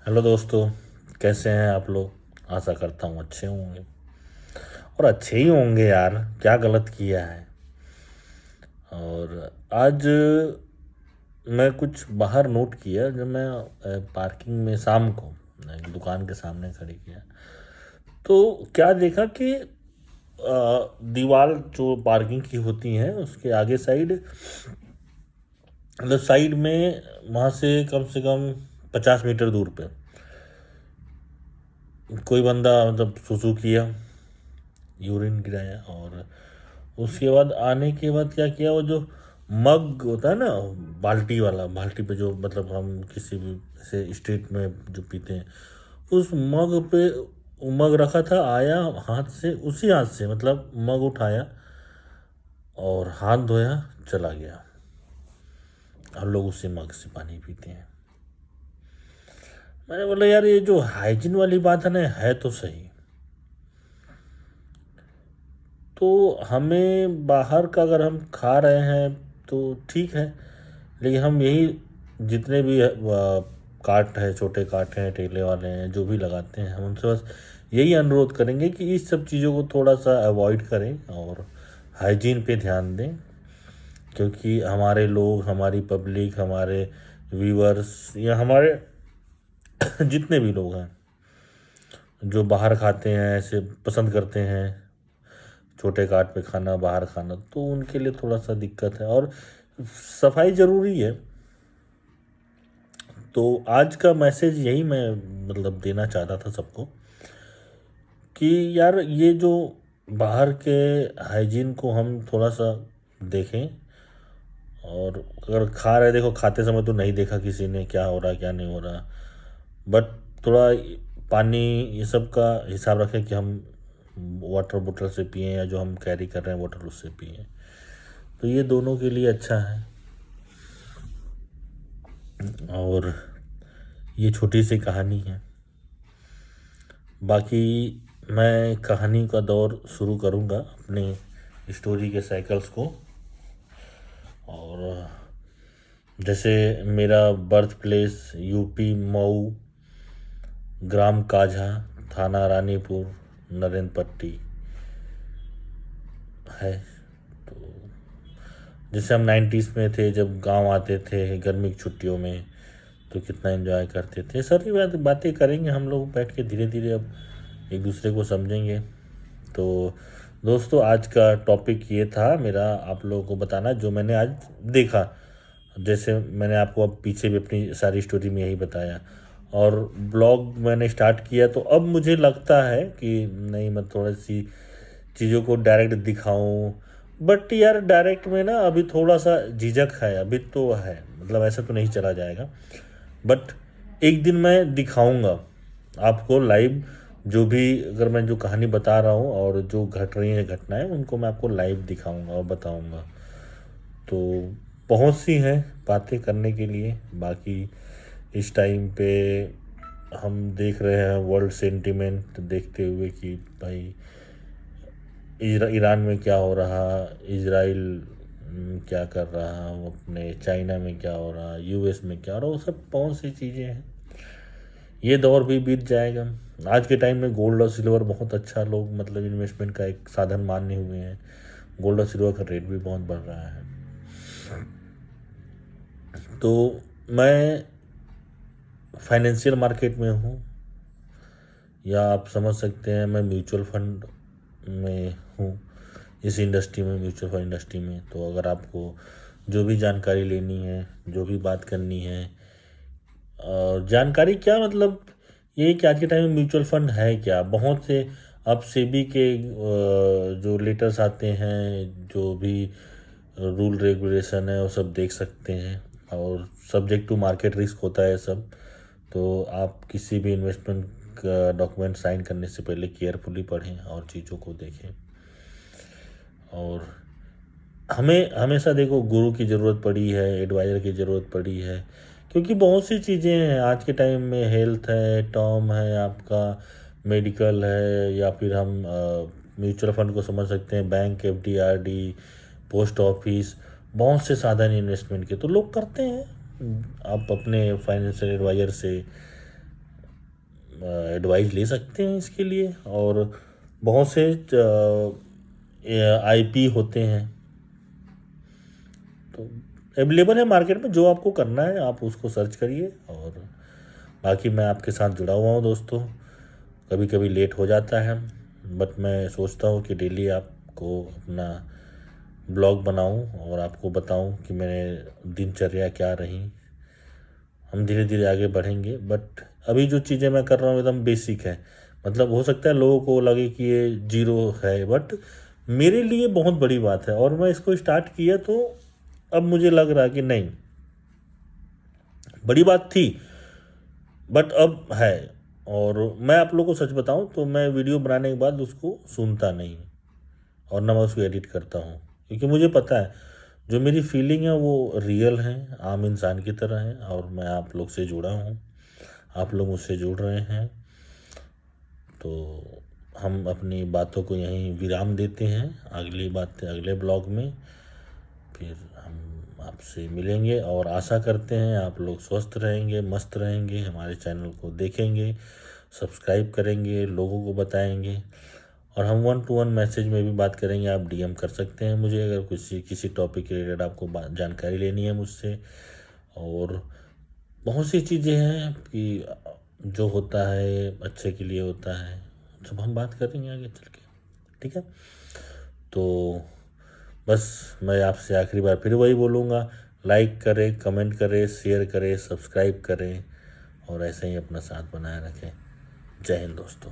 Hello दोस्तों। कैसे हैं आप लोग? आशा करता हूँ अच्छे होंगे और अच्छे ही होंगे यार। क्या गलत किया है? और आज मैं कुछ बाहर नोट किया जब मैं पार्किंग में शाम को एक दुकान के सामने खड़ी किया, तो क्या देखा कि दीवार जो पार्किंग की होती हैं उसके आगे साइड, मतलब साइड में, वहाँ से कम 50 मीटर दूर पे कोई बंदा मतलब सुसु किया, यूरिन गिराया। और उसके बाद आने के बाद क्या किया, वो जो मग होता है ना, बाल्टी वाला, बाल्टी पे जो मतलब हम किसी भी ऐसे स्ट्रीट में जो पीते हैं, उस मग पे वो मग रखा था, आया हाथ से, उसी हाथ से मतलब मग उठाया और हाथ धोया, चला गया। हम लोग उसी मग से पानी पीते हैं। मैंने बोला यार, ये जो हाइजीन वाली बात है ना, है तो सही। तो हमें बाहर का अगर हम खा रहे हैं तो ठीक है, लेकिन हम यही जितने भी कार्ट है, छोटे कार्ट हैं, ठेले वाले हैं, जो भी लगाते हैं, हम उनसे बस यही अनुरोध करेंगे कि इस सब चीज़ों को थोड़ा सा अवॉइड करें और हाइजीन पे ध्यान दें। क्योंकि हमारे लोग, हमारी पब्लिक, हमारे व्यूअर्स या हमारे जितने भी लोग हैं जो बाहर खाते हैं, ऐसे पसंद करते हैं छोटे कार्ट पे खाना, बाहर खाना, तो उनके लिए थोड़ा सा दिक्कत है। और सफाई ज़रूरी है। तो आज का मैसेज यही मैं मतलब देना चाहता था सबको कि यार, ये जो बाहर के हाइजीन को हम थोड़ा सा देखें। और अगर खा रहे, देखो खाते समय तो नहीं देखा किसी ने क्या हो रहा क्या नहीं हो रहा, बट थोड़ा पानी ये सब का हिसाब रखें कि हम वाटर बोतल से पिएं या जो हम कैरी कर रहे हैं वाटर उससे पिएं। तो ये दोनों के लिए अच्छा है। और ये छोटी सी कहानी है। बाकी मैं कहानी का दौर शुरू करूँगा अपने स्टोरी के साइकिल्स को। और जैसे मेरा बर्थ प्लेस यूपी मऊ, ग्राम काझा, थाना रानीपुर, नरेंद्र पट्टी है। तो जैसे हम 90s में थे, जब गांव आते थे गर्मी की छुट्टियों में, तो कितना एंजॉय करते थे। सारी बातें करेंगे हम लोग बैठ के, धीरे धीरे अब एक दूसरे को समझेंगे। तो दोस्तों, आज का टॉपिक ये था मेरा आप लोगों को बताना जो मैंने आज देखा। जैसे मैंने आपको अब पीछे भी अपनी सारी स्टोरी में यही बताया, और ब्लॉग मैंने स्टार्ट किया, तो अब मुझे लगता है कि नहीं, मैं थोड़ी सी चीज़ों को डायरेक्ट दिखाऊं। बट यार, डायरेक्ट में ना अभी थोड़ा सा झिझक है, अभी तो है, मतलब ऐसा तो नहीं चला जाएगा। बट एक दिन मैं दिखाऊंगा आपको लाइव, जो भी, अगर मैं जो कहानी बता रहा हूँ और जो घट रही है घटनाएं, उनको मैं आपको लाइव दिखाऊंगा और बताऊंगा। तो बहुत सी हैं बातें करने के लिए। बाकी इस टाइम पे हम देख रहे हैं वर्ल्ड सेंटिमेंट देखते हुए कि भाई ईरान में क्या हो रहा, इजराइल क्या कर रहा, वो अपने चाइना में क्या हो रहा, यूएस में क्या हो रहा, वो सब बहुत सी चीज़ें हैं। ये दौर भी बीत जाएगा। आज के टाइम में गोल्ड और सिल्वर बहुत अच्छा लोग मतलब इन्वेस्टमेंट का एक साधन माने हुए हैं। गोल्ड और सिल्वर का रेट भी बहुत बढ़ रहा है। तो मैं फाइनेंशियल मार्केट में हूँ, या आप समझ सकते हैं मैं म्यूचुअल फंड में हूँ, इस इंडस्ट्री में, म्यूचुअल फंड इंडस्ट्री में। तो अगर आपको जो भी जानकारी लेनी है, जो भी बात करनी है, और जानकारी क्या मतलब, ये कि आज के टाइम में म्यूचुअल फंड है क्या, बहुत से अब सेबी के जो लेटर्स आते हैं, जो भी रूल रेगुलेशन है, वो सब देख सकते हैं। और सब्जेक्ट टू मार्केट रिस्क होता है सब। तो आप किसी भी इन्वेस्टमेंट का डॉक्यूमेंट साइन करने से पहले केयरफुली पढ़ें और चीज़ों को देखें। और हमें हमेशा देखो, गुरु की ज़रूरत पड़ी है, एडवाइज़र की ज़रूरत पड़ी है, क्योंकि बहुत सी चीज़ें हैं आज के टाइम में। हेल्थ है, टर्म है, आपका मेडिकल है, या फिर हम म्यूचुअल फंड को समझ सकते हैं, bank, FD, RD, post office, बहुत से साधन इन्वेस्टमेंट के तो लोग करते हैं। आप अपने फाइनेंशियल एडवाइज़र से एडवाइस ले सकते हैं इसके लिए। और बहुत से आईपी होते हैं तो अवेलेबल है मार्केट में, जो आपको करना है आप उसको सर्च करिए। और बाकी मैं आपके साथ जुड़ा हुआ हूँ दोस्तों, कभी कभी लेट हो जाता है बट मैं सोचता हूँ कि डेली आपको अपना ब्लॉग बनाऊँ और आपको बताऊँ कि मेरे दिनचर्या क्या रही। हम धीरे धीरे आगे बढ़ेंगे बट अभी जो चीज़ें मैं कर रहा हूँ एकदम बेसिक है। मतलब हो सकता है लोगों को लगे कि ये जीरो है बट मेरे लिए बहुत बड़ी बात है। और मैं इसको स्टार्ट किया तो अब मुझे लग रहा है कि नहीं, बड़ी बात थी बट अब है। और मैं आप लोगों को सच बताऊं तो मैं वीडियो बनाने के बाद उसको सुनता नहीं और ना मैं उसको एडिट करता हूं, क्योंकि मुझे पता है जो मेरी फीलिंग है वो रियल है, आम इंसान की तरह है। और मैं आप लोग से जुड़ा हूं, आप लोग मुझसे जुड़ रहे हैं, तो हम अपनी बातों को यहीं विराम देते हैं। अगली बात अगले ब्लॉग में फिर हम आपसे मिलेंगे और आशा करते हैं आप लोग स्वस्थ रहेंगे, मस्त रहेंगे, हमारे चैनल को देखेंगे, सब्सक्राइब करेंगे, लोगों को बताएंगे। और हम 1-to-1 मैसेज में भी बात करेंगे। आप डीएम कर सकते हैं मुझे अगर किसी टॉपिक के रिलेटेड आपको जानकारी लेनी है मुझसे। और बहुत सी चीज़ें हैं कि जो होता है अच्छे के लिए होता है, सब हम बात करेंगे आगे चल के, ठीक है। तो बस मैं आपसे आखिरी बार फिर वही बोलूँगा, लाइक करें, कमेंट करें, शेयर करें, सब्सक्राइब करें और ऐसे ही अपना साथ बनाए रखें। जय हिंद दोस्तों।